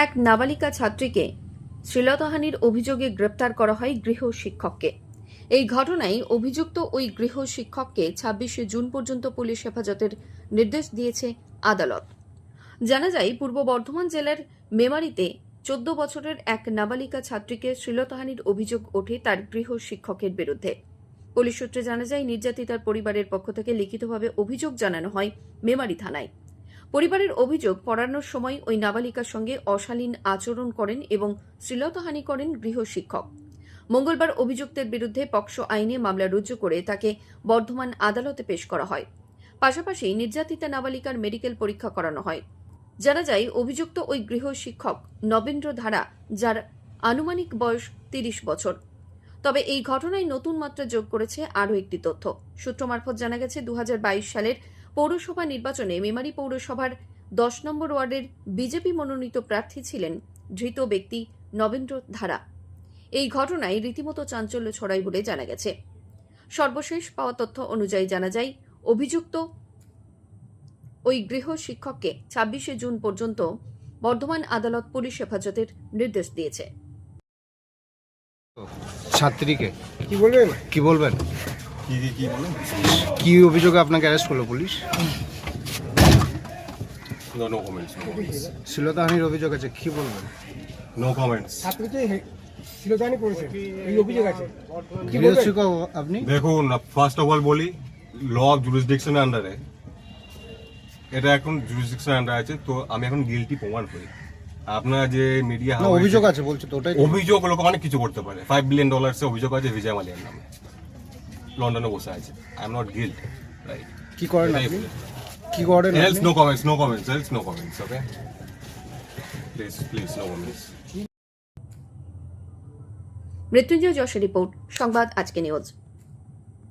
এক নাবালিকা ছাত্রীকে শ্লীলতাহানির অভিযোগে গ্রেপ্তার করা হয় গৃহ শিক্ষককে। এই ঘটনায় অভিযুক্ত ওই গৃহ শিক্ষককে ২৬শে জুন পর্যন্ত পুলিশ হেফাজতের নির্দেশ দিয়েছে আদালত। জানা যায়, পূর্ব বর্ধমান জেলার মেমারিতে ১৪ বছরের এক নাবালিকা ছাত্রীকে শ্লীলতাহানির অভিযোগ ওঠে তার গৃহ শিক্ষকের বিরুদ্ধে। পুলিশ সূত্রে জানা যায়, নির্যাতিতার পরিবারের পক্ষ থেকে লিখিতভাবে অভিযোগ জানানো হয় মেমারি থানায়। পরিবারের অভিযোগ, পড়ানোর সময় ওই নাবালিকার সঙ্গে অশালীন আচরণ করেন এবং শ্লীলতাহানি করেন গৃহ শিক্ষক। মঙ্গলবার অভিযুক্তের বিরুদ্ধে পক্সো আইনে মামলা রুজু করে তাকে বর্ধমান আদালতে পেশ করা হয়। পাশাপাশি নির্যাতিতা নাবালিকার মেডিকেল পরীক্ষা করানো হয়। জানা যায়, অভিযুক্ত ওই গৃহ শিক্ষক নবেন্দ্র ধারা, যার আনুমানিক বয়স ৩০ বছর। তবে এই ঘটনায় নতুন মাত্রা যোগ করেছে আরও একটি তথ্য। সূত্র মারফত জানা গেছে, ২০২২ সালের পৌরসভা নির্বাচনে মেমারি পৌরসভার ১০ নম্বর ওয়ার্ডের বিজেপি মনোনীত প্রার্থী ছিলেন ধৃত ব্যক্তি নবেন্দ্র ধারা। এই ঘটনায় রীতিমতো চাঞ্চল্য ছড়ায় বলে জানা গেছে। সর্বশেষ পাওয়া তথ্য অনুযায়ী জানা যায়, অভিযুক্ত ওই গৃহ শিক্ষককে ২৬শে জুন পর্যন্ত বর্ধমান আদালত পুলিশ হেফাজতের নির্দেশ দিয়েছে। ছাত্রীকে কি বলবেন কি অভিযোগে আপনাকে অ্যারেস্ট করলো পুলিশ? নো কমেন্টস শ্লীলতাহানির অভিযোগ আছে, কি বলবেন? নো কমেন্টস ছাত্রীকে শ্লীলতাহানি করেছে এই অভিযোগ আছে। গৃহ শিক্ষক আপনি? দেখুন, ফার্স্ট অফ অল বলি, ল অফ জুরিসডিকশনের আন্ডারে এটা এখন জুরিসডিকশনের আন্ডারে আছে, তো আমি এখন গিলটি প্রমাণ করি। আপনার যে মিডিয়া অভিযোগ আছে বলছে, তো ওটাই অভিযোগ লোক অনেক কিছু করতে পারে। $5 বিলিয়ন অভিযোগ আছে বিজয় মালিয়ার নামে, লন্ডনে বসে আছে। I am not guilt, right? কি করেন আপনি? কি করেন else no comments, no comments, else no comments, okay? Please no comments. Mrityunjay যশের রিপোর্ট, সংবাদ আজকে নিউজ।